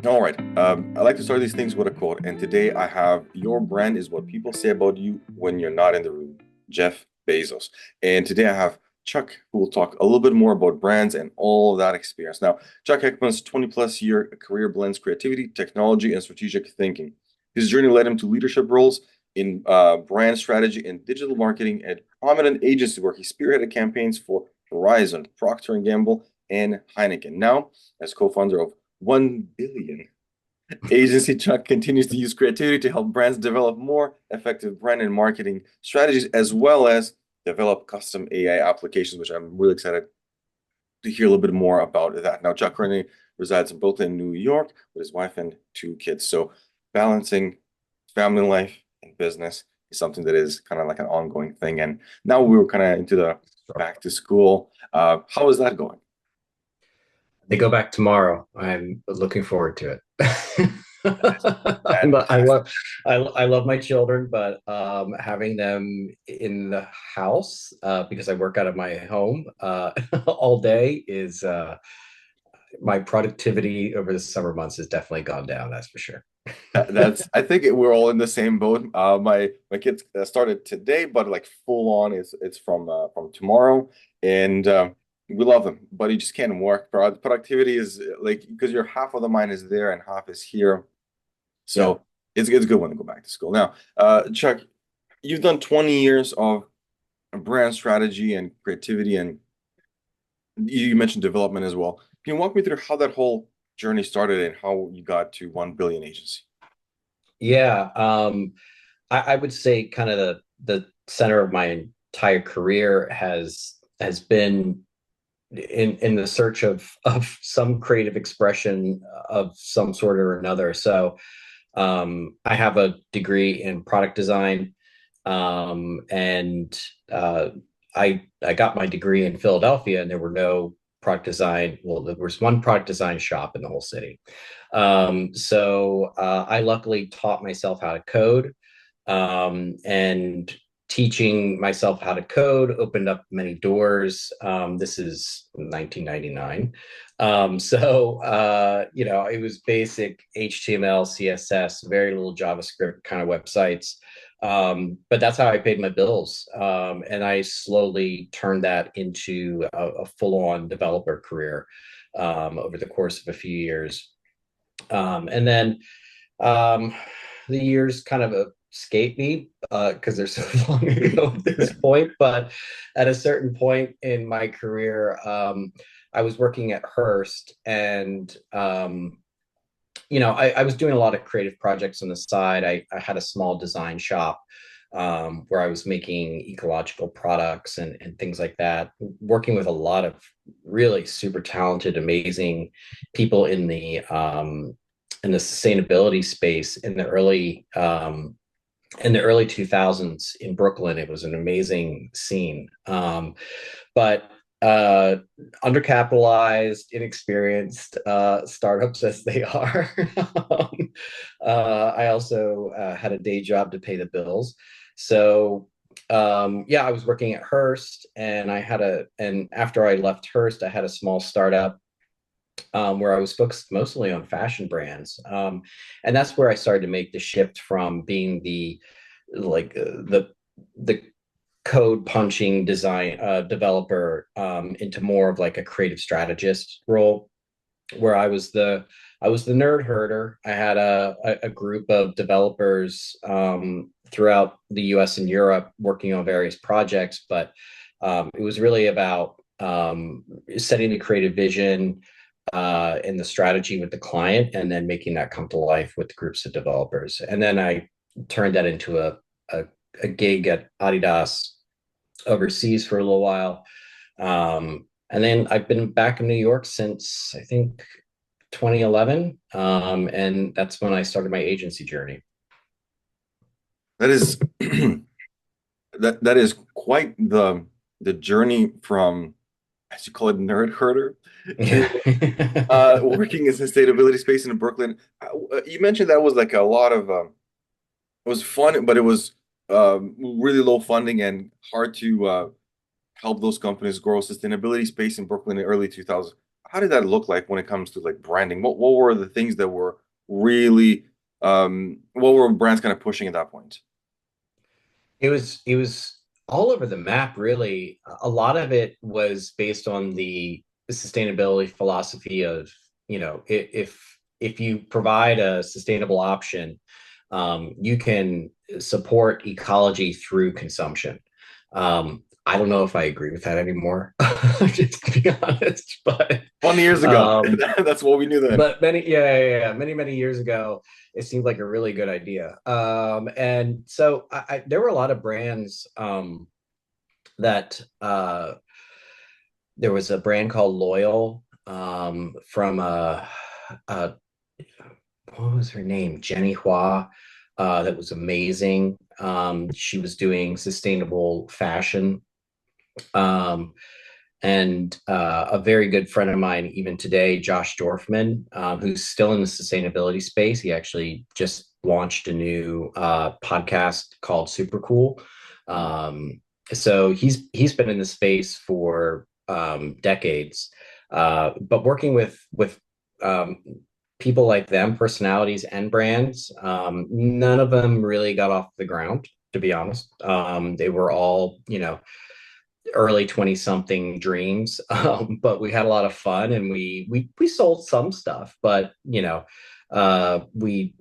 All right. I like to start these things with a quote. And today I have your brand is what people say about you when you're not in the room. Jeff Bezos. And today I have Chuck, who will talk a little bit more about brands and all of that experience. Now, Chuck Heckman's 20 plus year career blends creativity, technology, and strategic thinking. His journey led him to leadership roles in brand strategy and digital marketing at prominent agencies where he spearheaded campaigns for Verizon, Procter and Gamble, and Heineken. Now, as co-founder of 1 billion agency, Chuck continues to use creativity to help brands develop more effective brand and marketing strategies, as well as develop custom AI applications, which I'm really excited to hear a little bit more about that. Now, Chuck currently resides in Brooklyn, New York, with his wife and two kids. So balancing family life and business is something that is kind of like an ongoing thing. And now we were kind of into the back to school. How is that going? They go back tomorrow. I'm looking forward to it. I Fantastic. love I love my children, but having them in the house because I work out of my home all day is my productivity over the summer months has definitely gone down. That's for sure. I think we're all in the same boat. My kids started today, but like full on is it's from tomorrow, and we love them. But you just can't work. Productivity is like because your half of the mind is there and half is here. Yeah. So it's good when they go back to school. Now, Chuck, you've done 20 years of brand strategy and creativity, and you mentioned development as well. Can you walk me through how that whole journey started and how you got to 1 billion agency? Yeah. I would say kind of the center of my entire career has been in the search of some creative expression of some sort or another. So I have a degree in product design, and I got my degree in Philadelphia, and there were no product design. Well, there was one product design shop in the whole city. So I luckily taught myself how to code, and teaching myself how to code opened up many doors. This is 1999. So it was basic HTML, CSS, very little JavaScript kind of websites. But that's how I paid my bills. And I slowly turned that into a full on developer career over the course of a few years. And then um, the years kind of escape me because they're so long ago at this point. But at a certain point in my career, I was working at Hearst, and I was doing a lot of creative projects on the side. I had a small design shop where I was making ecological products and things like that, working with a lot of really super talented, amazing people in the sustainability space in the early 2000s in Brooklyn. It was an amazing scene. But undercapitalized, inexperienced startups as they are. I also had a day job to pay the bills. So yeah, I was working at Hearst, and after I left Hearst, I had a small startup where I was focused mostly on fashion brands. And that's where I started to make the shift from being the code punching design developer into more of like a creative strategist role, where I was the nerd herder. I had a group of developers throughout the U.S. and Europe working on various projects, but it was really about setting the creative vision and the strategy with the client, and then making that come to life with groups of developers. And then I turned that into a gig at Adidas overseas for a little while. And then I've been back in New York since I think 2011. And that's when I started my agency journey. That is that is quite the journey from, as you call it, nerd herder to working in sustainability space in Brooklyn. You mentioned that was like a lot of it was fun, but it was really low funding and hard to help those companies grow sustainability space in Brooklyn in the early 2000s. how did that look like when it comes to like branding? What were the things that were really what were brands kind of pushing at that point? It was all over the map, really. A lot of it was based on the sustainability philosophy of, if you provide a sustainable option, you can support ecology through consumption. I don't know if I agree with that anymore, just to be honest, 20 years ago. um, That's what we knew then. but many years ago, it seemed like a really good idea. And so there were a lot of brands that there was a brand called Loyal from uh, what was her name? Jenny Hua. That was amazing. She was doing sustainable fashion. Um, and a very good friend of mine, even today, Josh Dorfman, who's still in the sustainability space. He actually just launched a new podcast called Super Cool. So he's been in the space for decades, but working with um, people like them, personalities and brands, none of them really got off the ground. To be honest, they were all, early 20 something dreams. But we had a lot of fun, and we sold some stuff, but we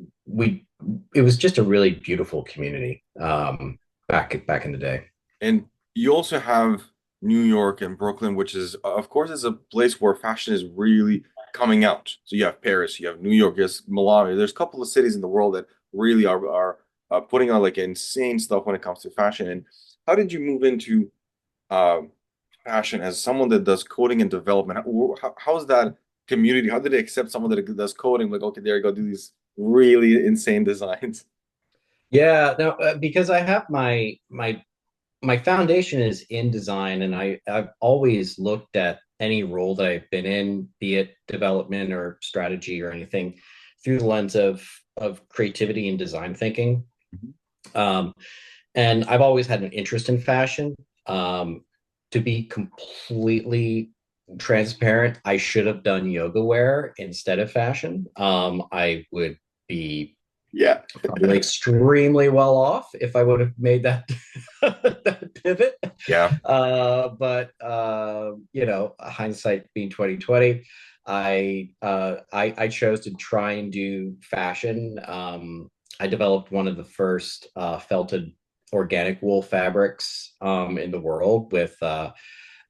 it was just a really beautiful community, back in the day. And you also have New York and Brooklyn, which is, of course, is a place where fashion is really coming out. So you have Paris, you have New York, there's Milan. There's a couple of cities in the world that really are putting on like insane stuff when it comes to fashion. And how did you move into uh, fashion as someone that does coding and development? How's that community? How did they accept someone that does coding? Like, okay, there you go, do these really insane designs. Yeah, no, because I have my foundation is in design, and I've always looked at any role that I've been in, be it development or strategy or anything, through the lens of creativity and design thinking. Um, and I've always had an interest in fashion. To be completely transparent, I should have done yoga wear instead of fashion. I would be Yeah. probably extremely well off if I would have made that that pivot. Yeah. But hindsight being 2020, I chose to try and do fashion. I developed one of the first felted organic wool fabrics in the world with a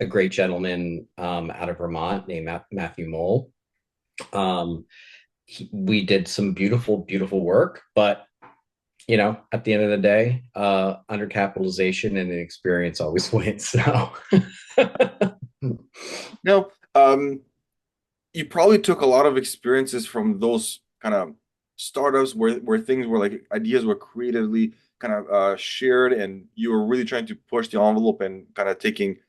great gentleman out of Vermont named Matthew Mole. Um, we did some beautiful work, but at the end of the day, undercapitalization and inexperience always wins. So, No, you probably took a lot of experiences from those kind of startups where things were like ideas were creatively kind of shared, and you were really trying to push the envelope and kind of taking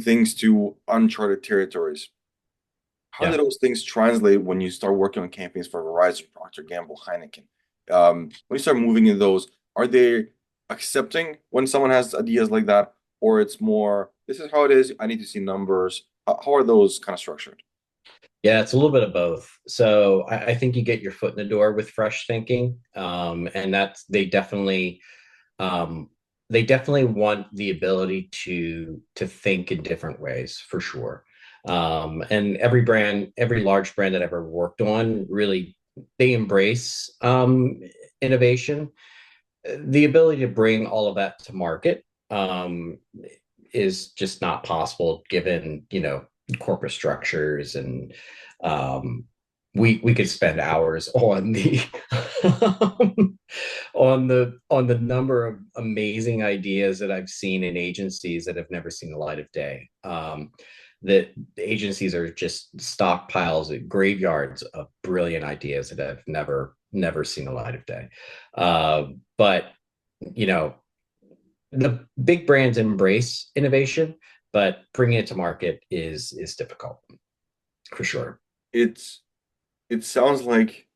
things to uncharted territories. How do yeah. those things translate when you start working on campaigns for Verizon, Procter Gamble, Heineken? When you start moving in those, are they accepting when someone has ideas like that, or it's more, this is how it is, I need to see numbers? How are those kind of structured? Yeah, it's a little bit of both. So I think you get your foot in the door with fresh thinking, and that's um, they definitely want the ability to think in different ways for sure. And every large brand that I've ever worked on, really they embrace innovation. The ability to bring all of that to market is just not possible given corporate structures, and um, we could spend hours on the on the number of amazing ideas that I've seen in agencies that have never seen the light of day. That agencies are just stockpiles, graveyards of brilliant ideas that have never seen the light of day. But you know, the big brands embrace innovation, but bringing it to market is difficult for sure. It's it sounds like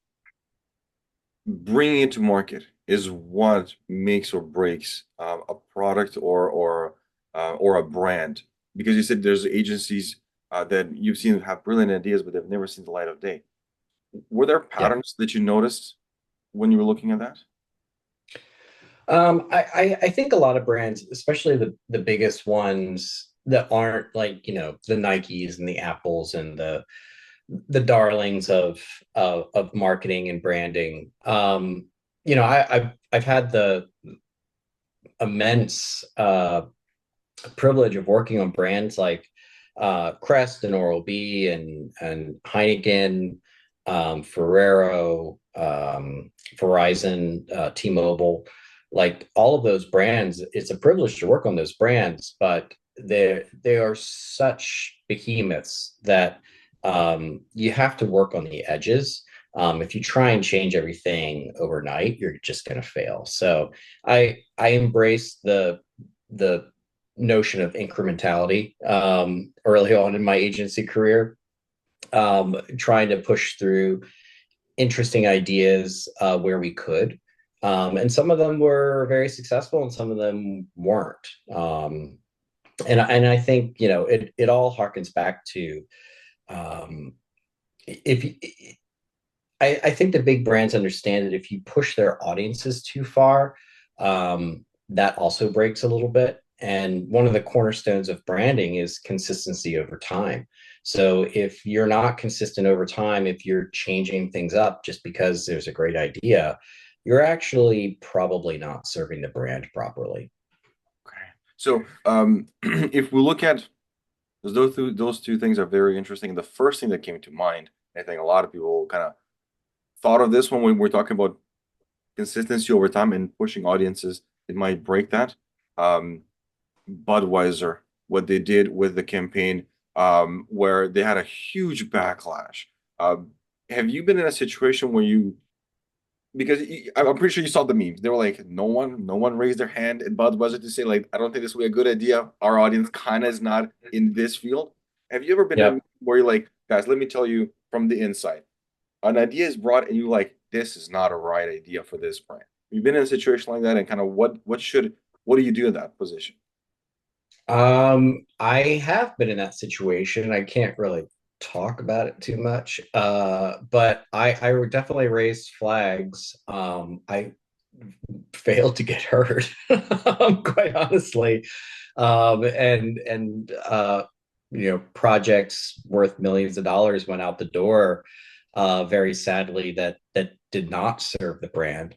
bringing it to market is what makes or breaks a product or a brand. Because you said there's agencies that you've seen have brilliant ideas, but they've never seen the light of day. Were there Yeah. patterns that you noticed when you were looking at that? I think a lot of brands, especially the biggest ones that aren't like, the Nikes and the Apples and the darlings of marketing and branding. I've had the immense privilege of working on brands like Crest and Oral B and Heineken, Ferrero, Verizon, T-Mobile, like all of those brands. It's a privilege to work on those brands, but they are such behemoths that you have to work on the edges. If you try and change everything overnight, you're just going to fail. So I embrace the notion of incrementality early on in my agency career, trying to push through interesting ideas where we could. And some of them were very successful and some of them weren't. And I think, it all harkens back to um, if I think the big brands understand that if you push their audiences too far, that also breaks a little bit. And one of the cornerstones of branding is consistency over time. So if you're not consistent over time, if you're changing things up just because there's a great idea, you're actually probably not serving the brand properly. Okay. So, if we look at those two things are very interesting. The first thing that came to mind, I think a lot of people kind of thought of this one when we're talking about consistency over time and pushing audiences. It might break that. Um, Budweiser, what they did with the campaign, where they had a huge backlash. Have you been in a situation where you, because I'm pretty sure you saw the memes. They were like, no one raised their hand at Budweiser to say like, I don't think this will be a good idea. Our audience kind of is not in this field. Have you ever been in a Yep. meeting where you're like, guys, let me tell you from the inside, an idea is brought and you like, this is not a right idea for this brand. You've been in a situation like that, and kind of what do you do in that position? I have been in that situation. I can't really talk about it too much. But I would definitely raise flags. I failed to get hurt, quite honestly. And projects worth millions of dollars went out the door, very sadly, that did not serve the brand.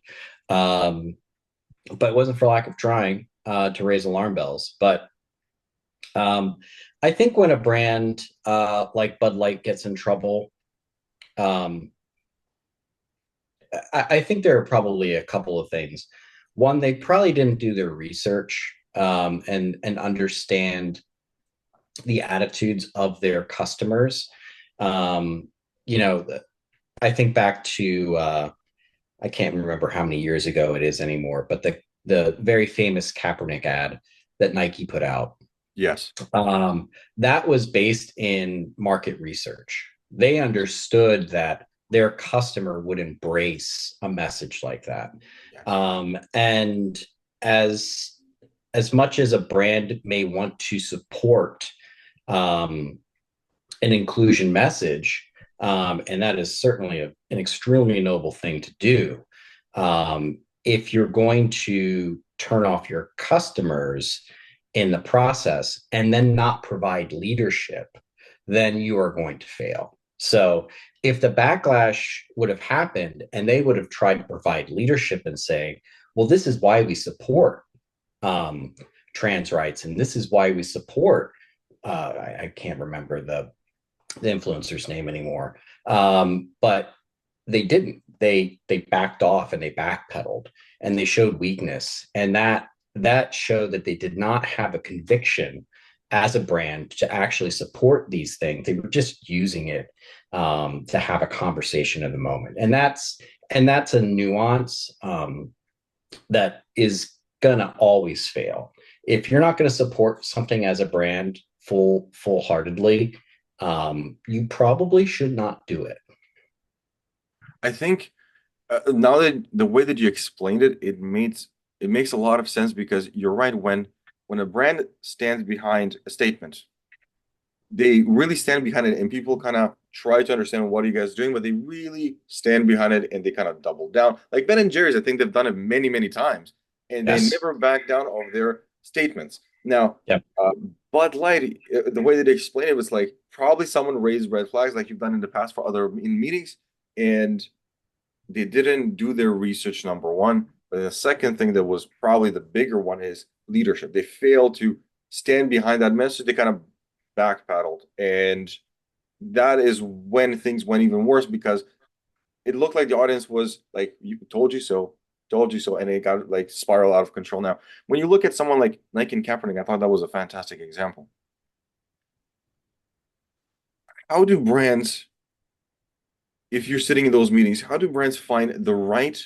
Um, but it wasn't for lack of trying to raise alarm bells. But um, I think when a brand like Bud Light gets in trouble, um, I think there are probably a couple of things. One, they probably didn't do their research and understand the attitudes of their customers. Um, you know, I think back to I can't remember how many years ago it is anymore, but the very famous Kaepernick ad that Nike put out. Yes. Um, that was based in market research. They understood that their customer would embrace a message like that. Yes. And as as much as a brand may want to support um, an inclusion message, and that is certainly an extremely noble thing to do. If you're going to turn off your customers in the process and then not provide leadership, then you are going to fail. So if the backlash would have happened and they would have tried to provide leadership and say, well, this is why we support um, trans rights and this is why we support, I can't remember the influencer's name anymore. But they didn't. They backed off and they backpedaled and they showed weakness, and that showed that they did not have a conviction as a brand to actually support these things. They were just using it to have a conversation in the moment, and that's a nuance that is gonna always fail. If you're not going to support something as a brand full heartedly, you probably should not do it. I think now that the way that you explained it, it makes a lot of sense because you're right. When a brand stands behind a statement, they really stand behind it, and people kind of try to understand what are you guys doing, but they really stand behind it and they kind of double down. Like Ben and Jerry's, I think they've done it many, many times, and they Yes. never back down of their statements. Now, Yep. uh, Bud Light, the way that they explain it was like probably someone raised red flags, like you've done in the past for other in meetings, and they didn't do their research, number one. But the second thing that was probably the bigger one is leadership. They failed to stand behind that message. They kind of backpedaled. And that is when things went even worse because it looked like the audience was like, you told you so, and it got like spiral out of control. Now, when you look at someone like Nike and Kaepernick, I thought that was a fantastic example. How do brands, if you're sitting in those meetings, how do brands find the right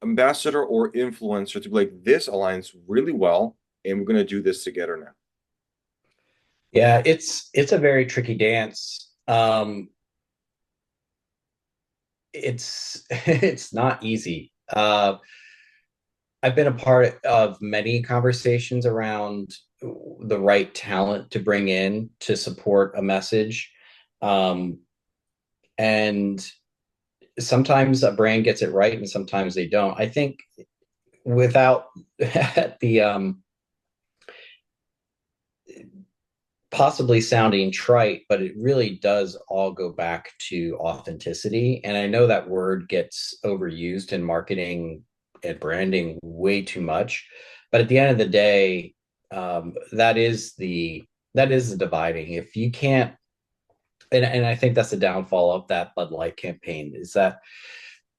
ambassador or influencer to be like, this aligns really well, and we're going to do this together now? Yeah, it's a very tricky dance. It's it's not easy. I've been a part of many conversations around the right talent to bring in to support a message. Um, and sometimes a brand gets it right and sometimes they don't. I think without the possibly sounding trite, but it really does all go back to authenticity. And I know that word gets overused in marketing and branding way too much. But at the end of the day, that is the dividing. If you can't, and I think that's the downfall of that Bud Light campaign is that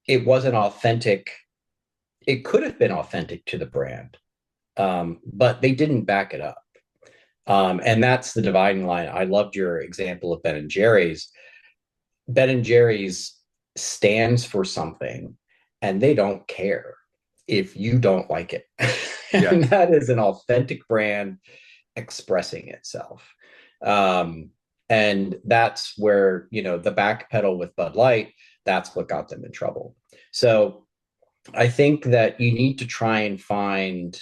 it wasn't authentic. It could have been authentic to the brand, but they didn't back it up. And that's the dividing line. I loved your example of Ben and Jerry's. Ben and Jerry's stands for something, and they don't care if you don't like it. Yeah. And that is an authentic brand expressing itself. Um, and that's where, the back pedal with Bud Light, that's what got them in trouble. So I think that you need to try and find,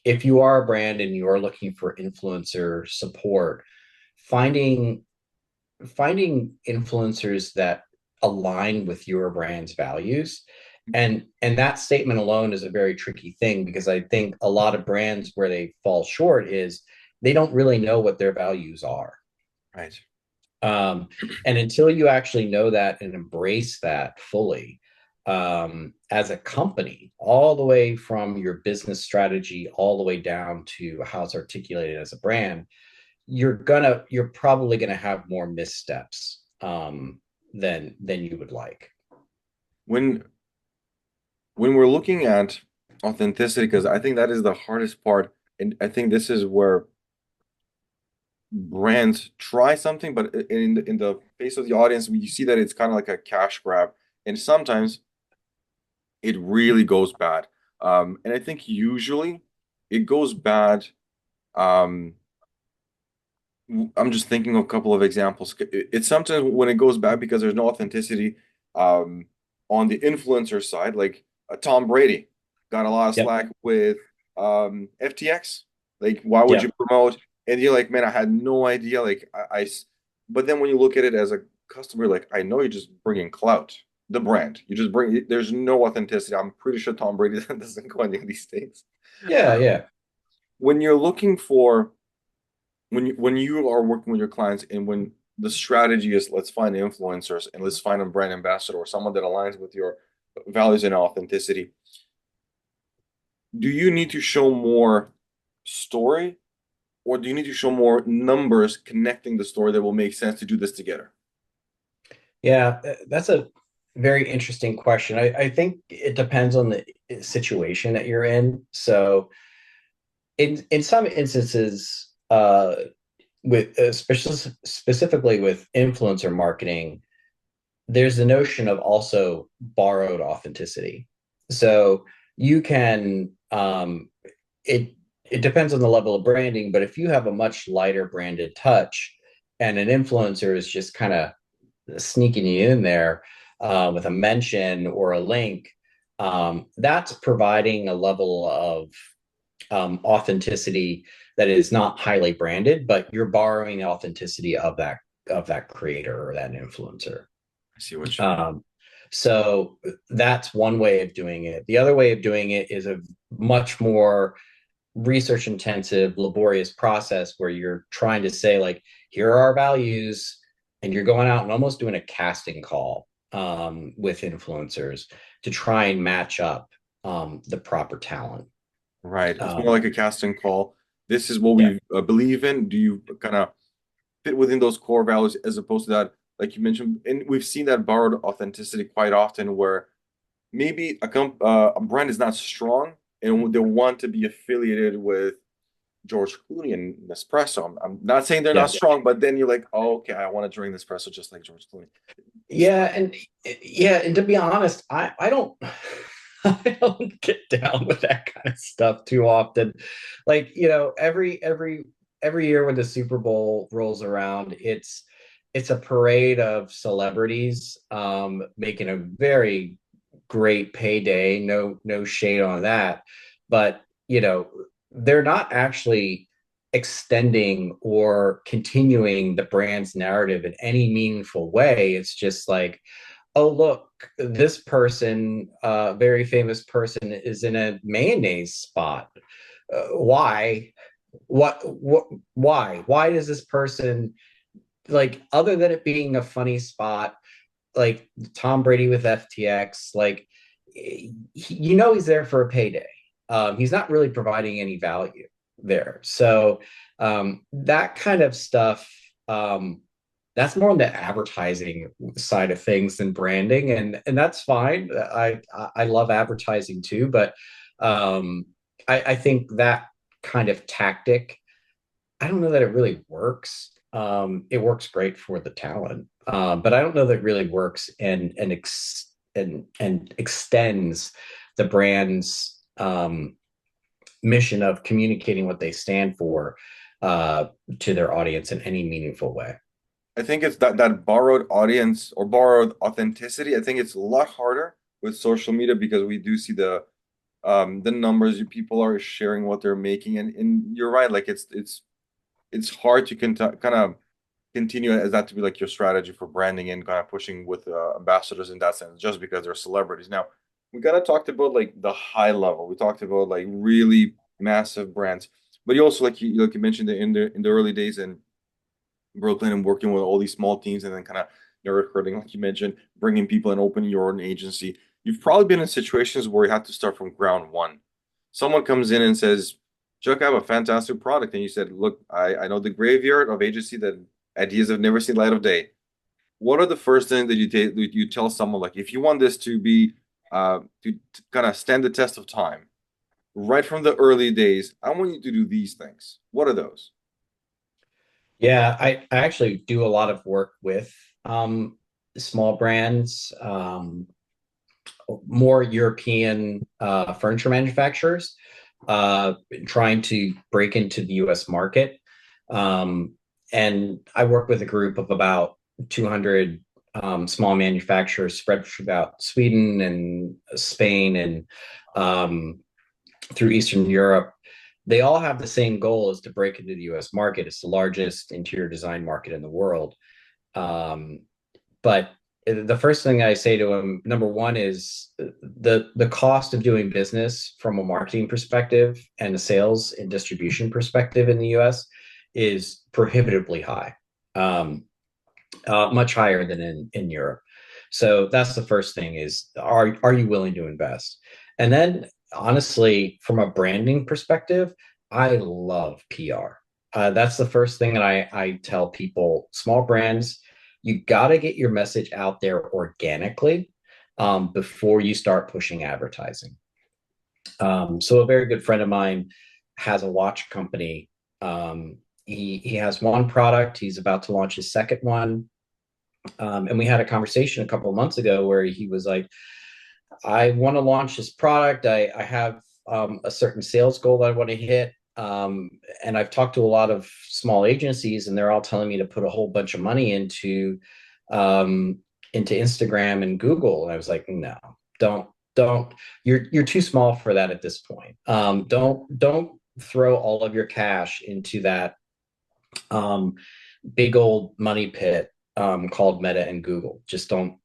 if you are a brand and you are looking for influencer support, finding influencers that align with your brand's values. And that statement alone is a very tricky thing because I think a lot of brands where they fall short is they don't really know what their values are. Right. um, and until you actually know that and embrace that fully, as a company, all the way from your business strategy all the way down to how it's articulated as a brand, you're probably gonna have more missteps, than you would like. When we're looking at authenticity, because I think that is the hardest part, and I think this is where brands try something, but in the face of the audience, you see that it's kind of like a cash grab, and sometimes it really goes bad. And I think usually it goes bad. Um, I'm just thinking of a couple of examples. It's sometimes when it goes bad because there's no authenticity um, on the influencer side, like Tom Brady got a lot of Yep. slack with FTX. Like, why would you Yep. promote? And you're like, man, I had no idea. Like, but then when you look at it as a customer, like, I know you're just bringing clout, the brand. You just bring, there's no authenticity. I'm pretty sure Tom Brady doesn't go any of these things. Yeah. Yeah. When you're looking for when you are working with your clients and when the strategy is let's find influencers and let's find a brand ambassador or someone that aligns with your values and authenticity, do you need to show more story or do you need to show more numbers connecting the story that will make sense to do this together? Yeah. That's a very interesting question. I think it depends on the situation that you're in. So in some instances, with especially specifically with influencer marketing, there's the notion of also borrowed authenticity. So you can, it depends on the level of branding, but if you have a much lighter branded touch and an influencer is just kind of sneaking you in there, with a mention or a link, that's providing a level of, authenticity that is not highly branded, but you're borrowing the authenticity of that creator or that influencer. I see what you mean. Um, so that's one way of doing it. The other way of doing it is a much more research intensive, laborious process where you're trying to say, like, here are our values, and you're going out and almost doing a casting call with influencers to try and match up the proper talent. Right. It's more Um, like a casting call. This is what yeah, we believe in. Do you kind of fit within those core values as opposed to that, like you mentioned, and we've seen that borrowed authenticity quite often where maybe a brand is not strong and they want to be affiliated with George Clooney and Nespresso. I'm not saying they're not yeah, strong, but then you're like, oh, okay, I want to drink Nespresso just like George Clooney. yeah, and to be honest, I don't I don't get down with that kind of stuff too often. Like, every year when the Super Bowl rolls around, it's a parade of celebrities making a very great payday. No shade on that. But, they're not actually extending or continuing the brand's narrative in any meaningful way. It's just like, oh, look, this person, very famous person, is in a mayonnaise spot. Why? Why does this person, like, other than it being a funny spot, like Tom Brady with FTX, like, he's there for a payday. He's not really providing any value there. So that kind of stuff, that's more on the advertising side of things than branding, and that's fine. I love advertising too, but I think that kind of tactic, I don't know that it really works. It works great for the talent, but I don't know that it really works and extends the brand's mission of communicating what they stand for to their audience in any meaningful way. I think it's that borrowed audience or borrowed authenticity. I think it's a lot harder with social media because we do see the numbers people are sharing what they're making, and you're right. Like it's hard to kind of continue as that to be like your strategy for branding and kind of pushing with ambassadors in that sense, just because they're celebrities. Now, we kind of talked about like the high level. We talked about like really massive brands, but you also like you mentioned in the early days in Brooklyn and working with all these small teams and then kind of recruiting, like you mentioned, bringing people and opening your own agency. You've probably been in situations where you had to start from ground one. Someone comes in and says, Chuck, I have a fantastic product. And you said, look, I know the graveyard of agency that ideas have never seen light of day. What are the first things that you tell someone, like, if you want this to be to kind of stand the test of time, right from the early days, I want you to do these things. What are those? Yeah, I actually do a lot of work with small brands, more European furniture manufacturers, trying to break into the US market. Um, and I work with a group of about 200 small manufacturers spread throughout Sweden and Spain and um, through Eastern Europe. They all have the same goal, is to break into the US market. It's the largest interior design market in the world. Um, but the first thing I say to them, number one, is the cost of doing business from a marketing perspective and a sales and distribution perspective in the US is prohibitively high, much higher than in Europe. So that's the first thing, is are you willing to invest? And then, honestly, from a branding perspective, I love PR. That's the first thing that I tell people. Small brands, you got to get your message out there organically before you start pushing advertising. So a very good friend of mine has a watch company. He has one product. He's about to launch his second one. And we had a conversation a couple of months ago where he was like, I want to launch this product. I have a certain sales goal that I want to hit. And I've talked to a lot of small agencies, and they're all telling me to put a whole bunch of money um, into Instagram and Google. And I was like, no, don't. You're too small for that at this point. Don't throw all of your cash into that um, big old money pit called Meta and Google. Just don't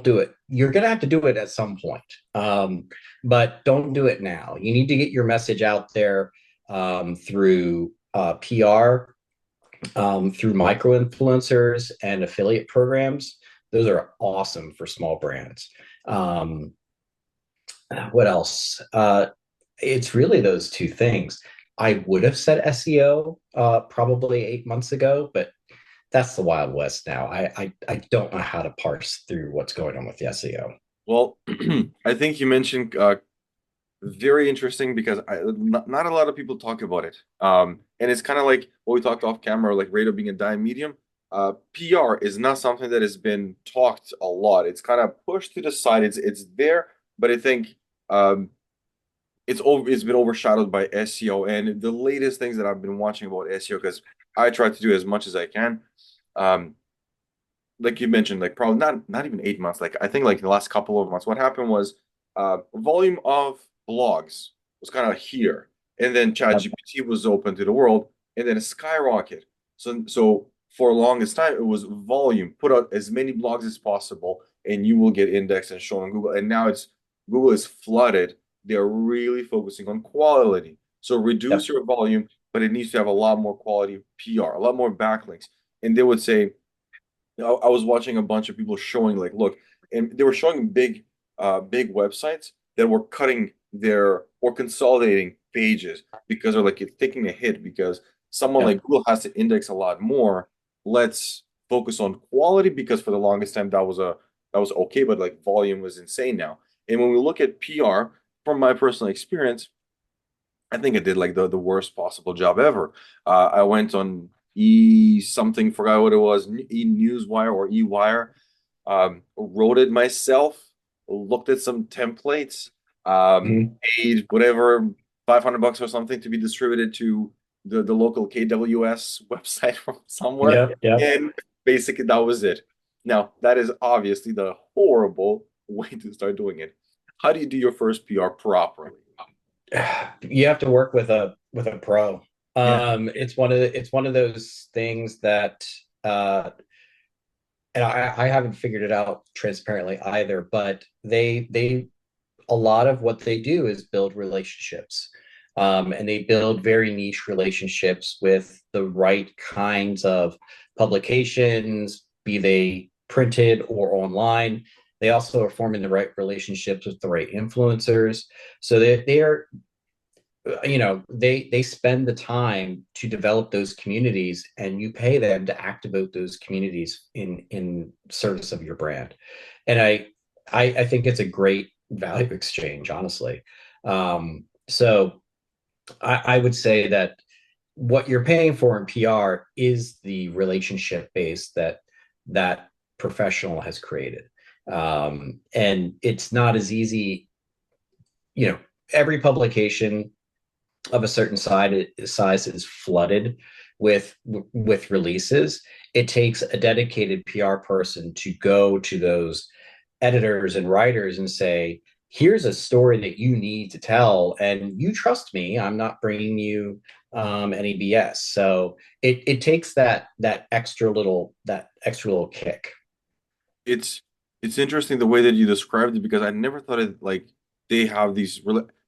do it. You're gonna have to do it at some point, but don't do it now. You need to get your message out there through PR, through micro influencers and affiliate programs. Those are awesome for small brands. Um, what else? It's really those two things. I would have said SEO probably 8 months ago, but that's the Wild West now. I don't know how to parse through what's going on with the SEO. Well, I think you mentioned very interesting because not a lot of people talk about it. And it's kind of like what we talked off camera, like radio being a dying medium. PR is not something that has been talked a lot. It's kind of pushed to the side. It's there, but I think um, it's been overshadowed by SEO and the latest things that I've been watching about SEO because I try to do as much as I can. Um, like you mentioned, like probably not even 8 months. Like I think like the last couple of months, what happened was volume of blogs was kind of here, and then ChatGPT was open to the world, and then it skyrocketed. So for the longest time, it was volume. Put out as many blogs as possible, and you will get indexed and shown on Google. And now it's Google is flooded. They're really focusing on quality. So reduce Yep. your volume, but it needs to have a lot more quality PR, a lot more backlinks. And they would say I was watching a bunch of people showing like, look, and they were showing big websites that were cutting their or consolidating pages because they're like it's taking a hit because someone Yep. like Google has to index a lot more. Let's focus on quality because for the longest time that was okay, but like volume was insane now. And when we look at PR, from my personal experience, I think I did like the worst possible job ever. I went on E something, forgot what it was, E Newswire or E Wire, wrote it myself, looked at some templates, Mhm. paid whatever $500 or something to be distributed to the local KWS website from somewhere, Yep. Yep. and basically that was it. Now that is obviously the horrible way to start doing it. How do you do your first PR properly? You have to work with a pro. Yeah. It's one of those things that and I haven't figured it out transparently either, but they a lot of what they do is build relationships. And they build very niche relationships with the right kinds of publications, be they printed or online. They also are forming the right relationships with the right influencers. So they are, they spend the time to develop those communities, and you pay them to activate those communities in service of your brand. And I think it's a great value exchange, honestly. So I would say that what you're paying for in PR is the relationship base that professional has created. And it's not as easy, you know, every publication of a certain size is flooded with releases. It takes a dedicated PR person to go to those editors and writers and say, here's a story that you need to tell, and you trust me, I'm not bringing you any BS. So it takes that extra little kick. it's it's interesting the way that you described it because I never thought it like they have these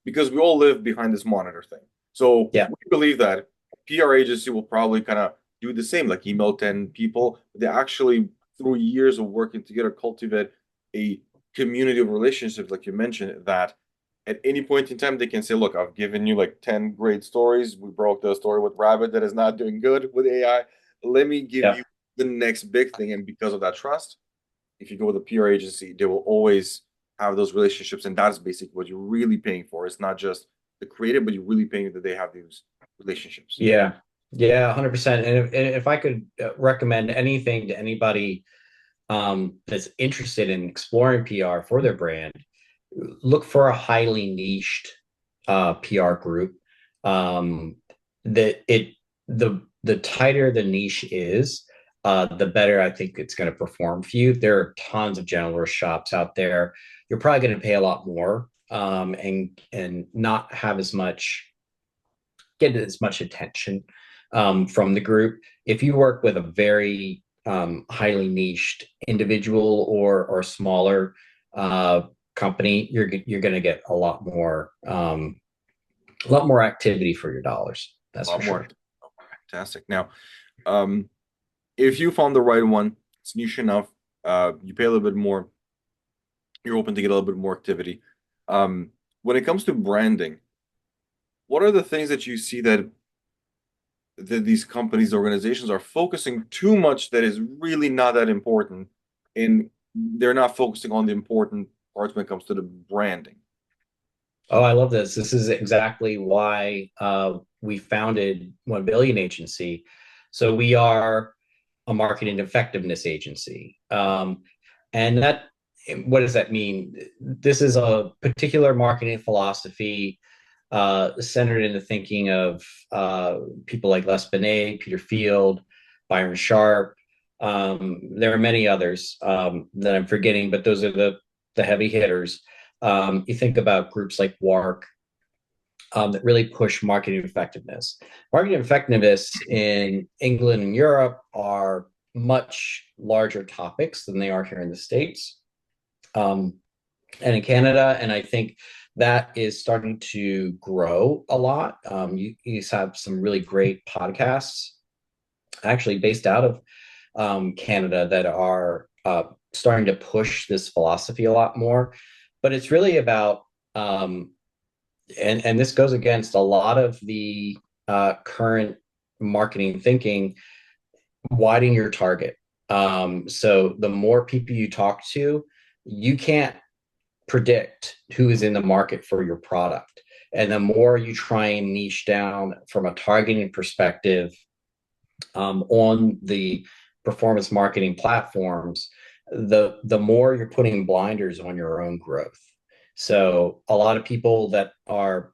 because we all live behind this monitor thing. So Yeah. we believe that PR agency will probably kind of do the same, like email 10 people. They actually, through years of working together, cultivate a community of relationships, like you mentioned, that at any point in time they can say, look, I've given you like 10 great stories. We broke the story with Rabbit that is not doing good with AI. Let me give Yeah. you the next big thing. And because of that trust, if you go with a PR agency, they will always have those relationships, and that's basically what you're really paying for. It's not just the creative, but you're really paying that they have these relationships. Yeah. Yeah, 100%. And if I could recommend anything to anybody that's interested in exploring PR for their brand, look for a highly niched PR group. Um, that it the tighter the niche is, the better I think it's going to perform for you. There are tons of generalist shops out there. You're probably going to pay a lot more, and not have as much get as much attention from the group. If you work with a very highly niched individual or smaller uh, company, you're going to get a lot more activity for your dollars. A That's for lot more. sure. Oh, fantastic. Now, um, if you found the right one, it's niche enough, you pay a little bit more, you're open to get a little bit more activity. When it comes to branding, what are the things that you see that these companies, organizations are focusing too much that is really not that important, and they're not focusing on the important parts when it comes to the branding? Oh, I love this. This is exactly why we founded 1 Billion Agency. So we are a marketing effectiveness agency. And that, what does that mean? This is a particular marketing philosophy centered in the thinking of people like Les Binet, Peter Field, Byron Sharp. There are many others that I'm forgetting, but those are the heavy hitters. You think about groups like WARC that really push marketing effectiveness. Marketing effectiveness in England and Europe are much larger topics than they are here in the States and in Canada. And I think that is starting to grow a lot. You have some really great podcasts actually based out of Canada that are starting to push this philosophy a lot more. But it's really about and this goes against a lot of the current marketing thinking, widen your target. So the more people you talk to, you can't predict who is in the market for your product. And the more you try and niche down from a targeting perspective on the performance marketing platforms, the more you're putting blinders on your own growth. So a lot of people that are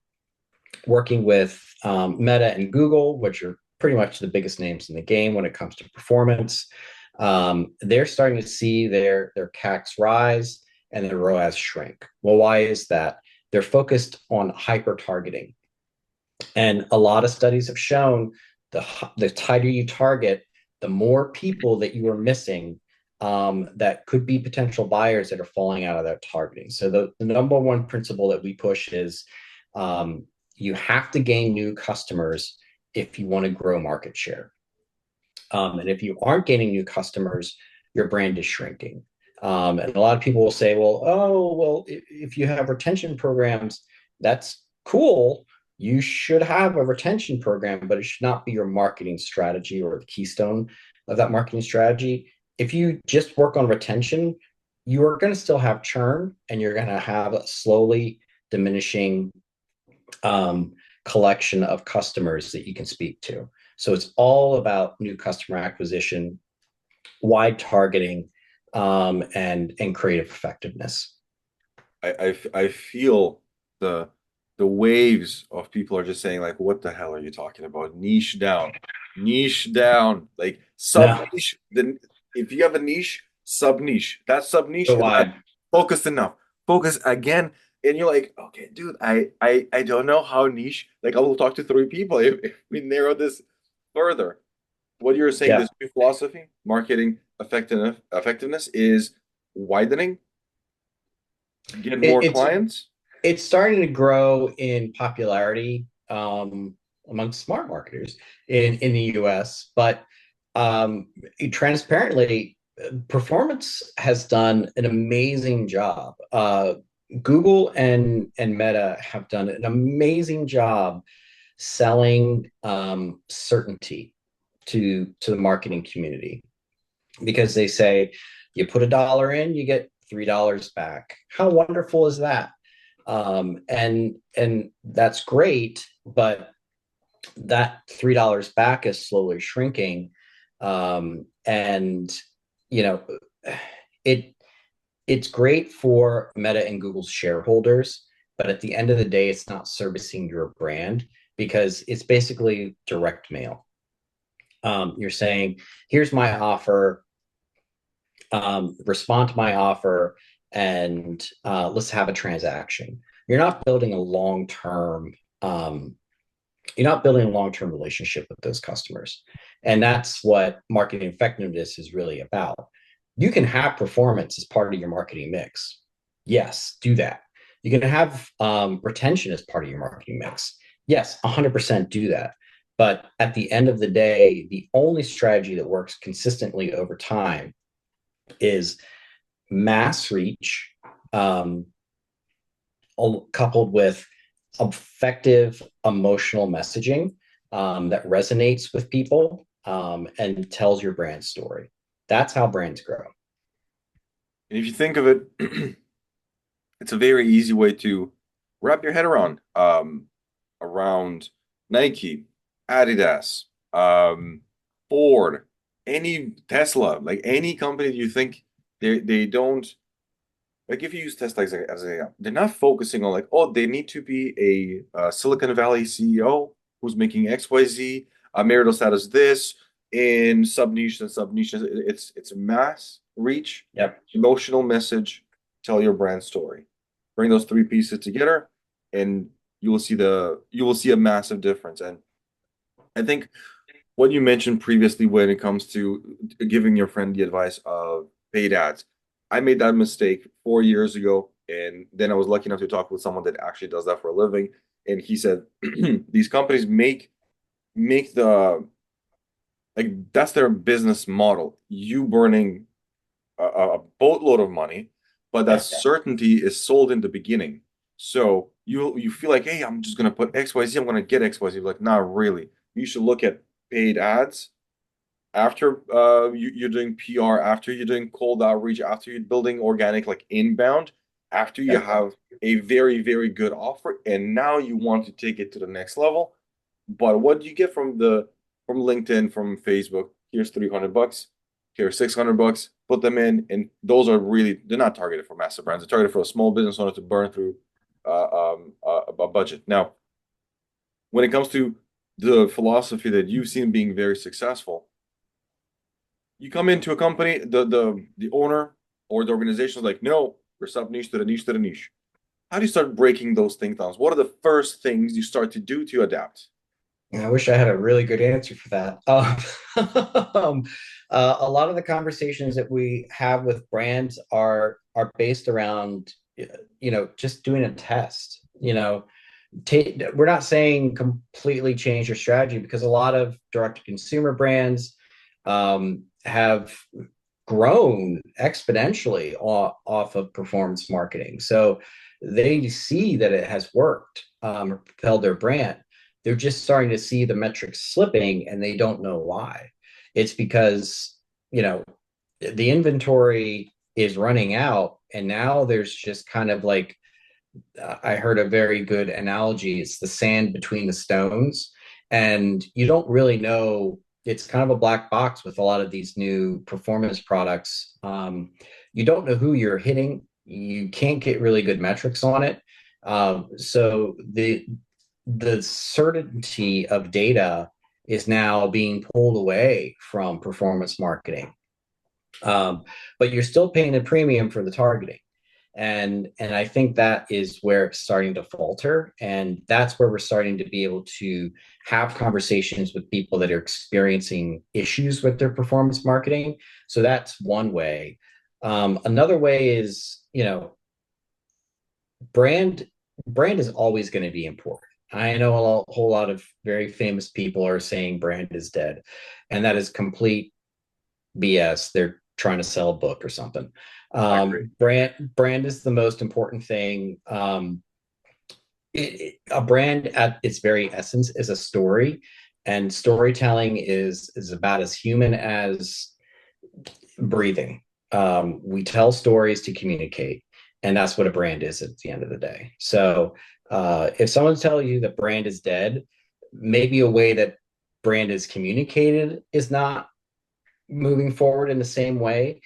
working with Meta and Google, which are pretty much the biggest names in the game when it comes to performance, they're starting to see their CACs rise and their ROAS shrink. Well, why is that? They're focused on hyper targeting. And a lot of studies have shown the tighter you target, the more people that you are missing that could be potential buyers that are falling out of that targeting. So the number one principle that we push is you have to gain new customers if you want to grow market share. And if you aren't gaining new customers, your brand is shrinking. And a lot of people will say, well, if you have retention programs, that's cool. You should have a retention program, but it should not be your marketing strategy or the keystone of that marketing strategy. If you just work on retention, you are going to still have churn and you're going to have a slowly diminishing collection of customers that you can speak to. So it's all about new customer acquisition, wide targeting, and creative effectiveness. I feel the waves of people are just saying like, what the hell are you talking about? Niche down, like sub No, niche. Then if you have a niche, sub niche. That sub niche go is not wide. focused enough. Focus again, and you're like, okay, dude, I don't know how niche. Like I will talk to three people if we narrow this further. What you're saying, Yeah, this new philosophy, marketing effectiveness is widening, get it, more it's clients. it's starting to grow in popularity among smart marketers in the US, but um, transparently, performance has done an amazing job. Google and Meta have done an amazing job selling certainty to the marketing community because they say you put $1 in, you get $3 back. How wonderful is that? And that's great, but that $3 back is slowly shrinking, and you know it it's great for Meta and Google's shareholders, but at the end of the day, it's not servicing your brand because it's basically direct mail. You're saying, "Here's my offer. Respond to my offer, and let's have a transaction." You're not building a long term you're not building a long-term relationship with those customers. And that's what marketing effectiveness is really about. You can have performance as part of your marketing mix. Yes, do that. You can have retention as part of your marketing mix. Yes, 100% do that. But at the end of the day, the only strategy that works consistently over time is mass reach, um, coupled with effective emotional messaging that resonates with people and tells your brand story. That's how brands grow. And if you think of it, it's a very easy way to wrap your head around Nike, Adidas, Ford, any Tesla, like any company you think they don't like. If you use Tesla as a they're not focusing on like, oh, they need to be a Silicon Valley CEO who's making XYZ, marital status this, in sub niche and sub niche. It's a mass reach, Yep. emotional message, tell your brand story. Bring those three pieces together, and you will see a massive difference. And I think what you mentioned previously when it comes to giving your friend the advice of paid ads, I made that mistake 4 years ago, and then I was lucky enough to talk with someone that actually does that for a living, and he said these companies make the like that's their business model. You burning a boatload of money, but that Yeah. certainty is sold in the beginning. So you feel like, hey, I'm just gonna put XYZ, I'm gonna get XYZ. Like, not really. You should look at paid ads after you're doing PR, after you're doing cold outreach, after you're building organic, like inbound, after you Yeah. have a very, very good offer, and now you want to take it to the next level. But what do you get from LinkedIn, from Facebook? Here's $300. Here's $600. Put them in, and those are really they're not targeted for massive brands. They're targeted for a small business owner to burn through a budget. Now, when it comes to the philosophy that you've seen being very successful, you come into a company, the owner or the organization is like, no, we're sub niche to the niche to the niche. How do you start breaking those things down? What are the first things you start to do to adapt? I wish I had a really good answer for that. Um, a lot of the conversations that we have with brands are based around, just doing a test. We're not saying completely change your strategy because a lot of direct to consumer brands have grown exponentially off of performance marketing. So they see that it has worked, propelled their brand. They're just starting to see the metrics slipping and they don't know why. It's because, you know, the inventory is running out and now there's just kind of like I heard a very good analogy. It's the sand between the stones, and you don't really know. It's kind of a black box with a lot of these new performance products. You don't know who you're hitting. You can't get really good metrics on it. So the certainty of data is now being pulled away from performance marketing. But you're still paying a premium for the targeting, and I think that is where it's starting to falter, and that's where we're starting to be able to have conversations with people that are experiencing issues with their performance marketing. So that's one way. Another way is, brand brand is always going to be important. I know a whole lot of very famous people are saying brand is dead, and that is complete BS. They're trying to sell a book or something. I agree. Brand is the most important thing. A brand at its very essence is a story, and storytelling is about as human as breathing. We tell stories to communicate, and that's what a brand is at the end of the day. So, if someone tells you that brand is dead, maybe a way that brand is communicated is not moving forward in the same way,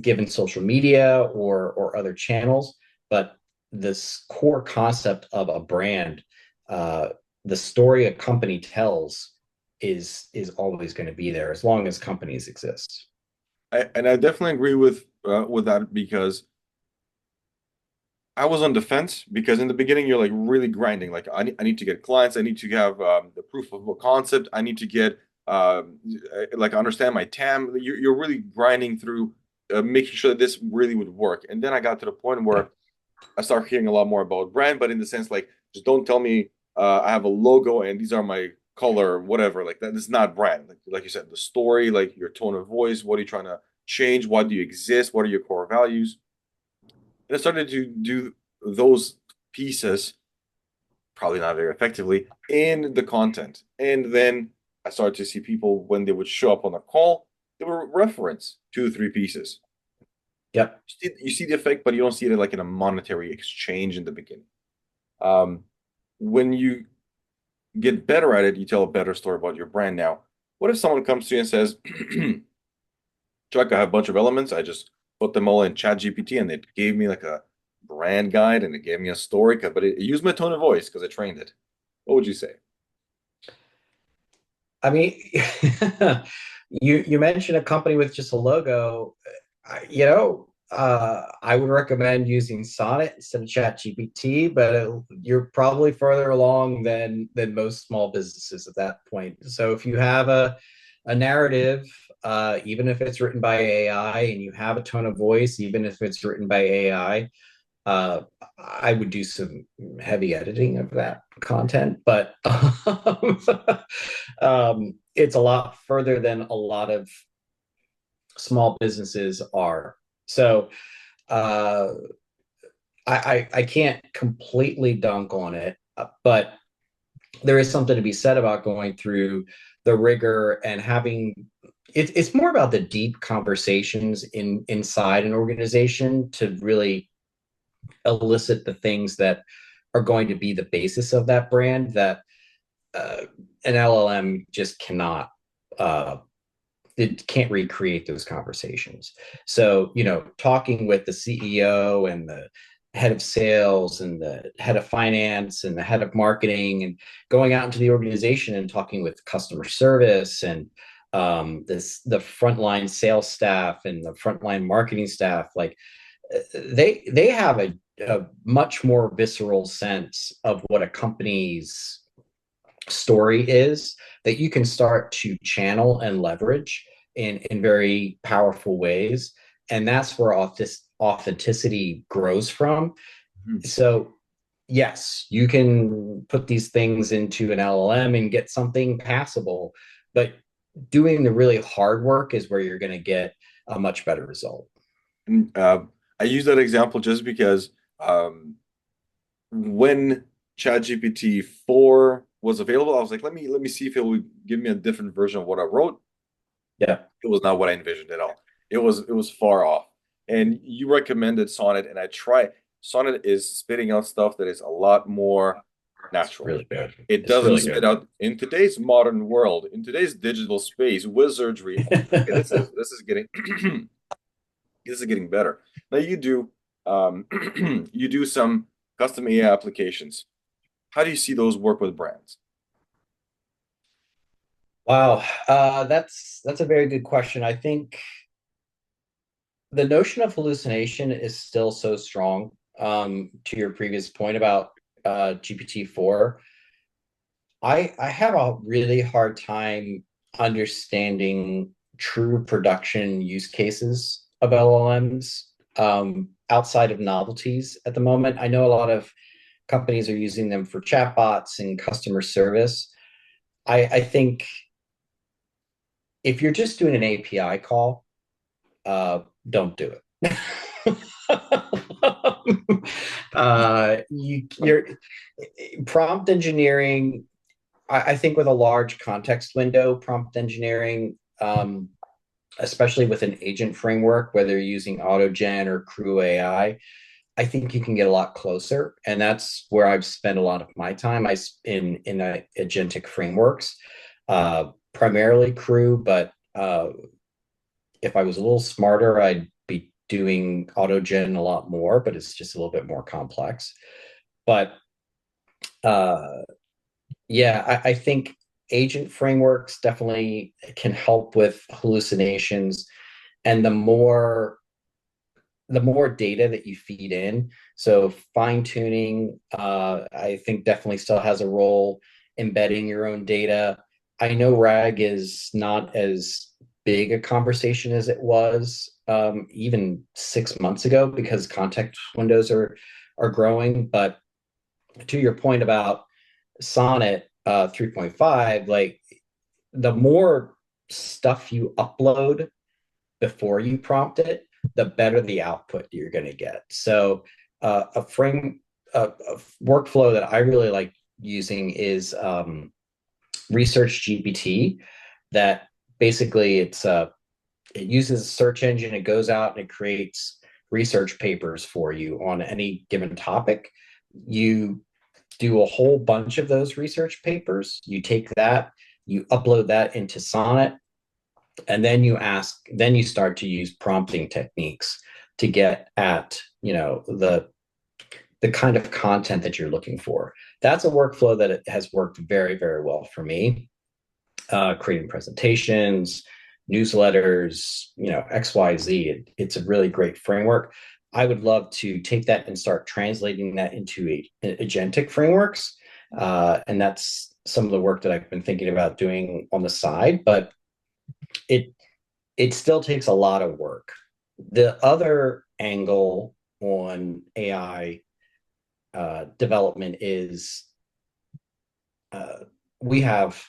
given social media or other channels. But this core concept of a brand, uh, the story a company tells, is always going to be there as long as companies exist. And I definitely agree with that because I was on the fence because in the beginning you're like really grinding. Like I need to get clients. I need to have the proof of a concept. I need to get like understand my TAM. You're really grinding through making sure that this really would work. And then I got to the point Yeah. where I start hearing a lot more about brand, but in the sense like just don't tell me I have a logo and these are my color, whatever. Like that is not brand. Like you said, the story, like your tone of voice. What are you trying to change? Why do you exist? What are your core values? And I started to do those pieces, probably not very effectively, in the content. And then I started to see people when they would show up on a call, they would reference 2 or 3 pieces. Yep. You see the effect, but you don't see it like in a monetary exchange in the beginning. Um, when you get better at it, you tell a better story about your brand now. What if someone comes to you and says, Chuck, I have a bunch of elements. I just put them all in ChatGPT and it gave me like a brand guide and it gave me a story, but it used my tone of voice because I trained it. What would you say? I mean, you mentioned a company with just a logo. I would recommend using Sonnet instead of ChatGPT, but you're probably further along than most small businesses at that point. So if you have a narrative, even if it's written by AI, and you have a tone of voice, even if it's written by AI, uh, I would do some heavy editing of that content, but it's a lot further than a lot of small businesses are. So uh, I can't completely dunk on it, but there is something to be said about going through the rigor and having it's more about the deep conversations inside an organization to really elicit the things that are going to be the basis of that brand that uh, an LLM just cannot it can't recreate those conversations. So, talking with the CEO and the head of sales and the head of finance and the head of marketing and going out into the organization and talking with customer service and the frontline sales staff and the frontline marketing staff, like they have a much more visceral sense of what a company's story is that you can start to channel and leverage in very powerful ways. And that's where authenticity grows from. Mhm. So, yes, you can put these things into an LLM and get something passable, but doing the really hard work is where you're going to get a much better result. And, I use that example just because when ChatGPT 4 was available, I was like, let me see if it would give me a different version of what I wrote. Yeah. It was not what I envisioned at all. It was far off. And you recommended Sonnet, and I try. Sonnet is spitting out stuff that is a lot more It's natural. really good. It It's doesn't really spit good. out in today's modern world, in today's digital space, wizardry. Okay, this is getting this is getting better. Now you do you do some custom AI applications. How do you see those work with brands? Wow, that's a very good question. I think the notion of hallucination is still so strong. To your previous point about GPT-4, I have a really hard time understanding true production use cases of LLMs outside of novelties at the moment. I know a lot of companies are using them for chatbots and customer service. I think if you're just doing an API call, don't do it. You're prompt engineering. I think with a large context window, prompt engineering, especially with an agent framework, whether you're using AutoGen or Crew I think you can get a lot closer, and that's where I've spent a lot of my time. In agentic frameworks, primarily Crew, but if I was a little smarter, I'd be doing AutoGen a lot more, but it's just a little bit more complex. But uh, yeah, I think agent frameworks definitely can help with hallucinations. And the more the more data that you feed in. So fine tuning, I think definitely still has a role. Embedding your own data. I know RAG is not as big a conversation as it was even 6 months ago because context windows are growing. But to your point about Sonnet 3.5, like the more stuff you upload before you prompt it, the better the output you're going to get. So a workflow that I really like using is Research GPT. That basically it uses a search engine. It goes out and it creates research papers for you on any given topic. You do a whole bunch of those research papers. You take that, you upload that into Sonnet, and then you start to use prompting techniques to get at the kind of content that you're looking for. That's a workflow that has worked very, very well for me. Creating presentations, newsletters, XYZ. It's a really great framework. I would love to take that and start translating that into agentic frameworks. And that's some of the work that I've been thinking about doing on the side, but it it still takes a lot of work. The other angle on AI development is uh, we have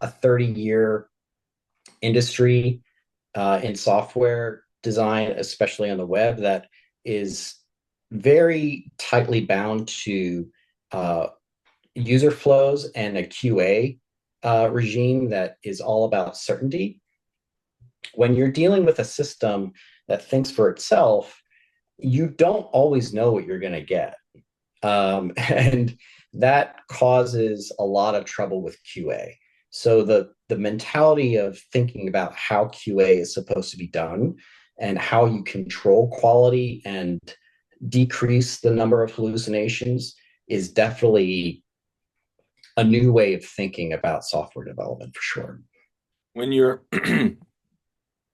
a 30-year industry in software design, especially on the web, that is very tightly bound to uh, user flows and a QA regime that is all about certainty. When you're dealing with a system that thinks for itself, you don't always know what you're going to get. And that causes a lot of trouble with QA. So the mentality of thinking about how QA is supposed to be done and how you control quality and decrease the number of hallucinations is definitely a new way of thinking about software development for sure. When you're when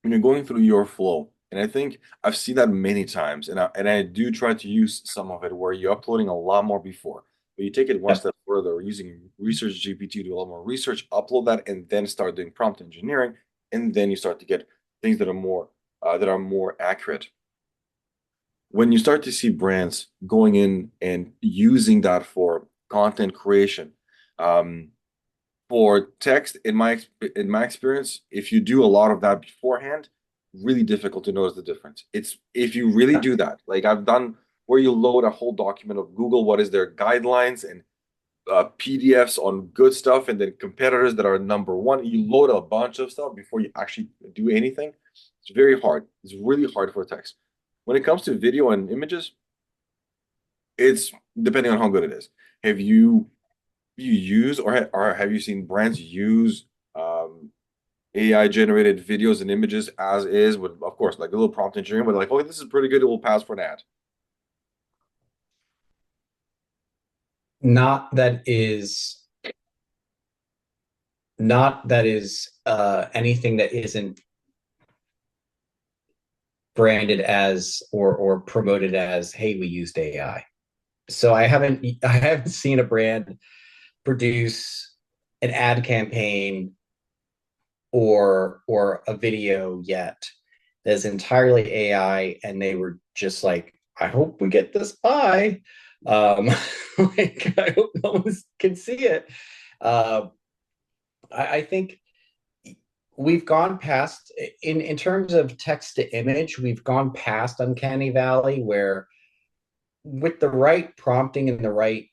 you're going through your flow, and I think I've seen that many times, and I do try to use some of it where you're uploading a lot more before, but you take it one Yep. step further, using Research GPT to do a lot more research, upload that, and then start doing prompt engineering, and then you start to get things that are more accurate. When you start to see brands going in and using that for content creation, um, for text, in my experience, if you do a lot of that beforehand, really difficult to notice the difference. It's if you really do that, like I've done, where you load a whole document of Google, what is their guidelines and PDFs on good stuff, and then competitors that are number one. You load a bunch of stuff before you actually do anything. It's very hard. It's really hard for text. When it comes to video and images, it's depending on how good it is. Have you use or have you seen brands use AI generated videos and images as is with, of course, like a little prompt engineering, but like, okay, this is pretty good. It will pass for an ad. Not that is not that is anything that isn't branded as or promoted as, hey, we used AI. So I haven't seen a brand produce an ad campaign or a video yet that's entirely AI, and they were just like, I hope we get this by. Um, like I hope no one can see it. Uh, I think we've gone past in terms of text to image, we've gone past Uncanny Valley where with the right prompting and the right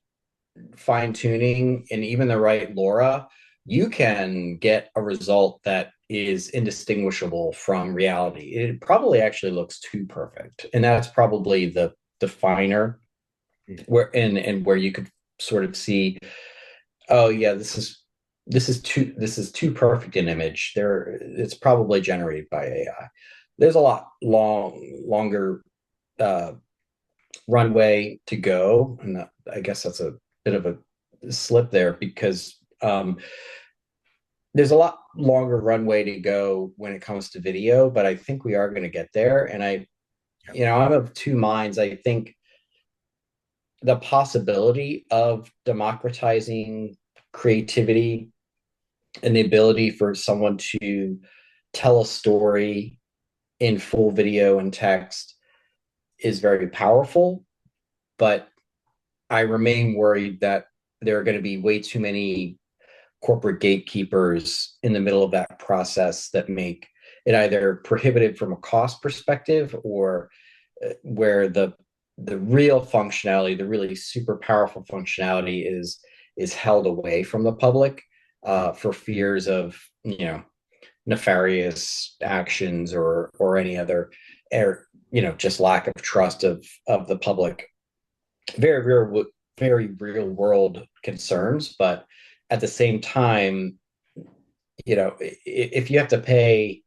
fine tuning and even the right LoRa, you can get a result that is indistinguishable from reality. It probably actually looks too perfect. And that's probably the definer and where you could sort of see, oh yeah, this is too perfect an image. It's probably generated by AI. There's a lot longer uh, runway to go, and I guess that's a bit of a slip there because there's a lot longer runway to go when it comes to video, but I think we are going to get there. And Yeah. I'm of two minds. I think the possibility of democratizing creativity and the ability for someone to tell a story in full video and text is very powerful, but I remain worried that there are going to be way too many corporate gatekeepers in the middle of that process that make it either prohibitive from a cost perspective, or where the real functionality, the really super powerful functionality, is held away from the public for fears of nefarious actions, or any other, or just lack of trust of the public. Very real, very real world concerns. But at the same time, if you have to pay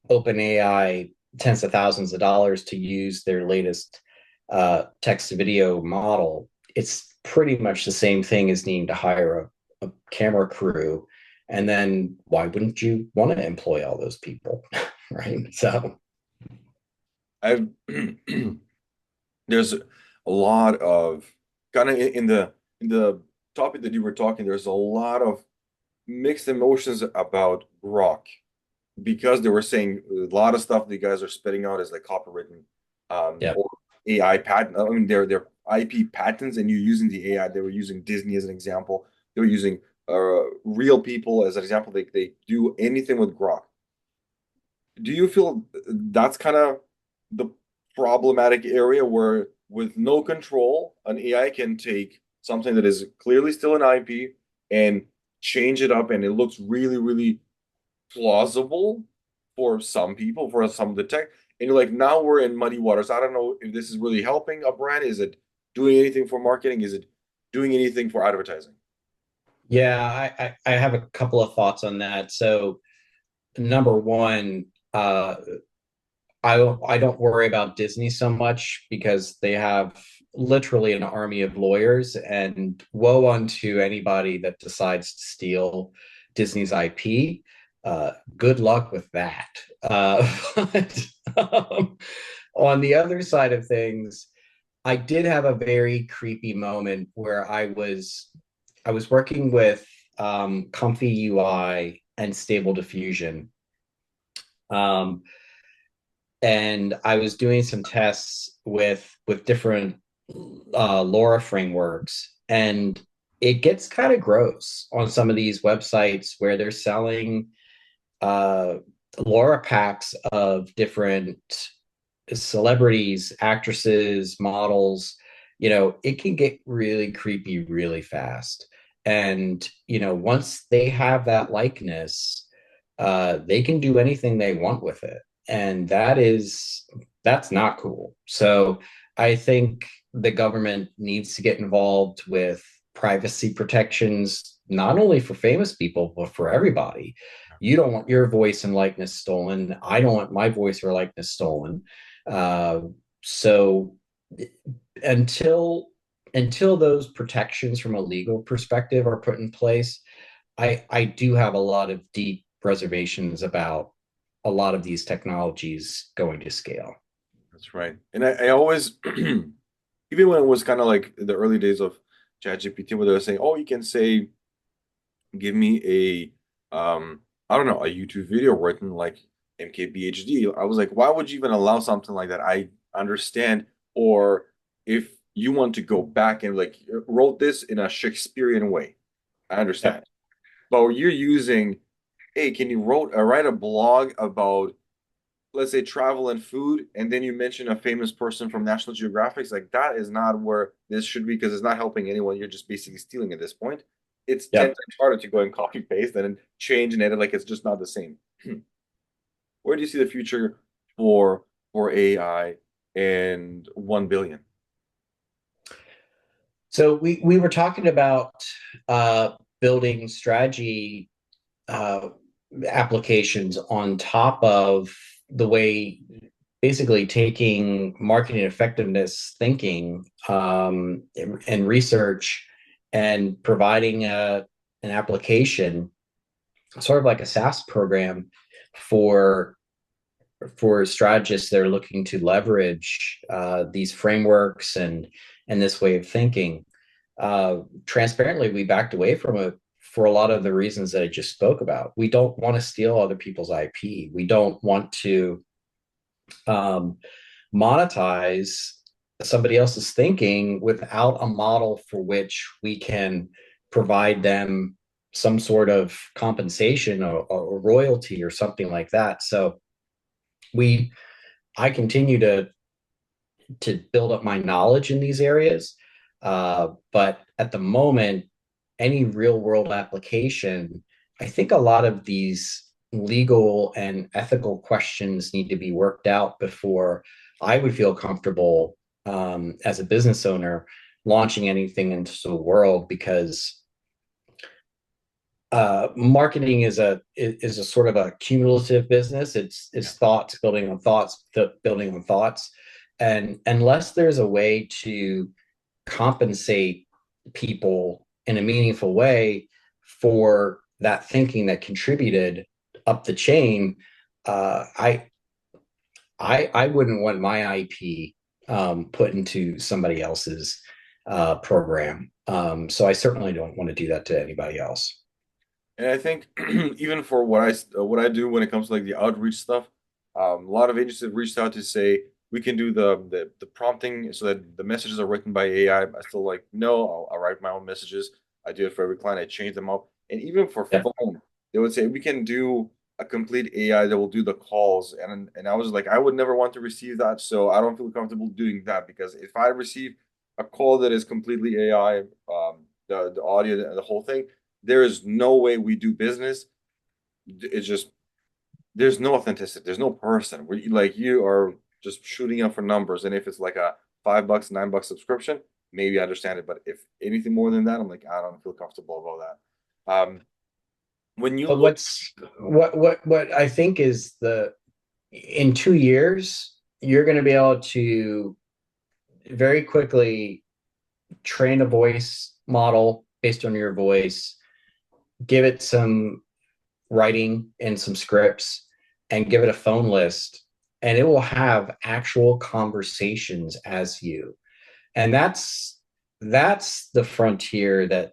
OpenAI tens of thousands of dollars to use their latest text to video model, it's pretty much the same thing as needing to hire a camera crew. And then why wouldn't you want to employ all those people? Right. So, I've there's a lot of kind of in the topic that you were talking, there's a lot of mixed emotions about Grok because they were saying a lot of stuff the guys are spitting out is like copywritten yeah. or AI patent. I mean, they're IP patents, and you're using the AI. They were using Disney as an example. They were using real people as an example. They do anything with Grok. Do you feel that's kind of the problematic area where, with no control, an AI can take something that is clearly still an IP and change it up, and it looks really, really plausible for some people, for some of the tech, and you're like, now we're in muddy waters. I don't know if this is really helping a brand. Is it doing anything for marketing? Is it doing anything for advertising? Yeah, I have a couple of thoughts on that. So, number one, I don't worry about Disney so much because they have literally an army of lawyers, and woe unto anybody that decides to steal Disney's IP. Good luck with that. But on the other side of things, I did have a very creepy moment where I was working with Comfy UI and Stable Diffusion. Um, and I was doing some tests with different LoRa frameworks, and it gets kind of gross on some of these websites where they're selling uh, LoRa packs of different celebrities, actresses, models. It can get really creepy really fast. And once they have that likeness, they can do anything they want with it, and that's not cool. So I think the government needs to get involved with privacy protections, not only for famous people but for everybody. You don't want your voice and likeness stolen. I don't want my voice or likeness stolen. uh, so until until those protections from a legal perspective are put in place, I do have a lot of deep reservations about a lot of these technologies going to scale. That's right. And I always, even when it was kind of like the early days of ChatGPT, where they were saying, oh, you can say, give me I don't know, a YouTube video written like MKBHD. I was like, why would you even allow something like that? I understand. Or if you want to go back and like wrote this in a Shakespearean way, I understand. Yep. But you're using, hey, can you write a blog about, let's say, travel and food, and then you mention a famous person from National Geographic? It's like, that is not where this should be, because it's not helping anyone. You're just basically stealing at this point. It's 10 Yep. times harder to go and copy paste and then change and edit. Like, it's just not the same. Where do you see the future for AI and 1 billion? So we were talking about building strategy uh, applications on top of the way, basically taking marketing effectiveness thinking and research and providing an application, sort of like a SaaS program for for strategists that are looking to leverage these frameworks and this way of thinking. Transparently, we backed away from it for a lot of the reasons that I just spoke about. We don't want to steal other people's IP. We don't want to um, monetize somebody else's thinking without a model for which we can provide them some sort of compensation or royalty or something like that. So we I continue to build up my knowledge in these areas. But at the moment, any real world application, I think a lot of these legal and ethical questions need to be worked out before I would feel comfortable as a business owner launching anything into the world, because marketing is a sort of a cumulative business. It's thoughts building on thoughts, building on thoughts, and unless there's a way to compensate people in a meaningful way for that thinking that contributed up the chain, uh, I I wouldn't want my IP put into somebody else's program. So I certainly don't want to do that to anybody else. And I think even for what I do when it comes to like the outreach stuff, a lot of agencies have reached out to say we can do the prompting so that the messages are written by AI. I still like no, I'll write my own messages. I do it for every client. I change them up, and even for Yeah. phone, they would say we can do a complete AI that will do the calls. And I was like, I would never want to receive that, so I don't feel comfortable doing that because if I receive a call that is completely AI, the audio, the whole thing, there is no way we do business. It's just there's no authenticity. There's no person. We like you are just shooting up for numbers. And if it's like a $5, $9 subscription, maybe I understand it. But if anything more than that, I'm like, I don't feel comfortable about that. When you But look, what I think is the in 2 years, you're going to be able to very quickly train a voice model based on your voice, give it some writing and some scripts, and give it a phone list, and it will have actual conversations as you. And that's the frontier that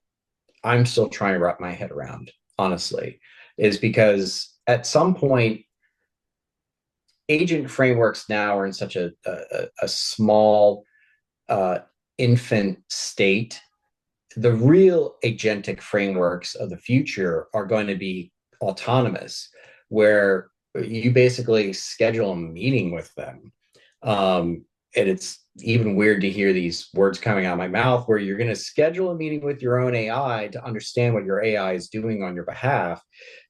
I'm still trying to wrap my head around, honestly, is because at some point agent frameworks now are in such a small uh, infant state. The real agentic frameworks of the future are going to be autonomous, where you basically schedule a meeting with them. And it's even weird to hear these words coming out of my mouth, where you're going to schedule a meeting with your own AI to understand what your AI is doing on your behalf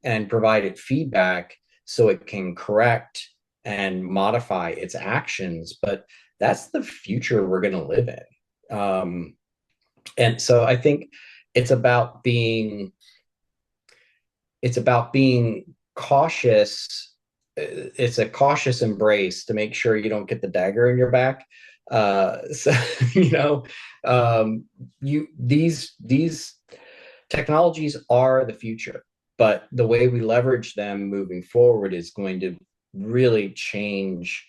and provide it feedback so it can correct and modify its actions. But that's the future we're going to live in. And so I think it's about being it's about being cautious. It's a cautious embrace to make sure you don't get the dagger in your back. So you know, you these technologies are the future, but the way we leverage them moving forward is going to really change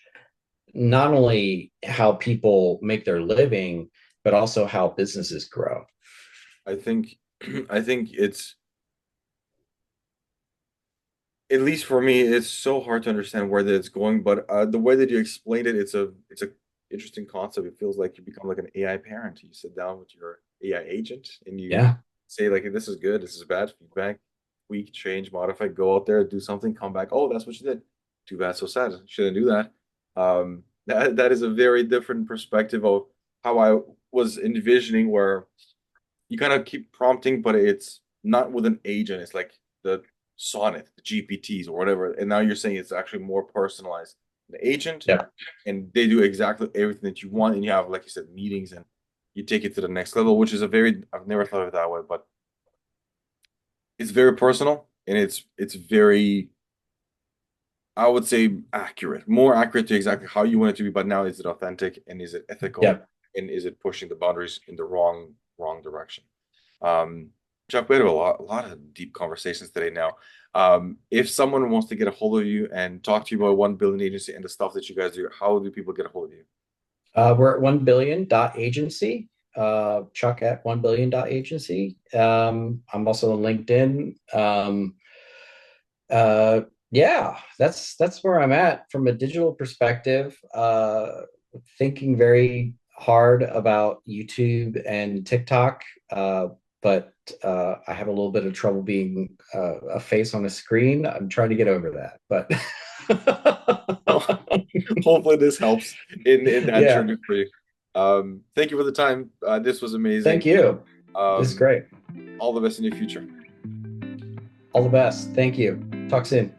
not only how people make their living, but also how businesses grow. I think, I think it's at least for me, it's so hard to understand where that it's going. But the way that you explained it, it's a interesting concept. It feels like you become like an AI parent. You sit down with your AI agent and you Yeah. say like, this is good, this is bad, feedback, tweak, change, modify, go out there, do something, come back. Oh, that's what you did. Too bad, so sad. Shouldn't do that. That is a very different perspective of how I was envisioning, where you kind of keep prompting, but it's not with an agent. It's like the Sonnet, the GPTs, or whatever. And now you're saying it's actually more personalized. The agent, Yeah. and they do exactly everything that you want. And you have, like you said, meetings, and you take it to the next level, which is a very, I've never thought of it that way, but it's very personal and it's very, I would say, accurate, more accurate to exactly how you want it to be. But now, is it authentic and is it ethical Yeah. and is it pushing the boundaries in the wrong direction? Um, Chuck, we had a lot of deep conversations today now. If someone wants to get a hold of you and talk to you about 1 billion agency and the stuff that you guys do, how do people get a hold of you? We're at 1billion.agency. Chuck at 1billion.agency. I'm also on LinkedIn. Uh, yeah, that's where I'm at from a digital perspective. Thinking very hard about YouTube and TikTok, but I have a little bit of trouble being a face on a screen. I'm trying to get over that, but Hopefully this helps in that yeah, journey for you. Thank you for the time. This was thank amazing. you. This is Um, great. all the best in your future. All the best. Thank you. Talk soon.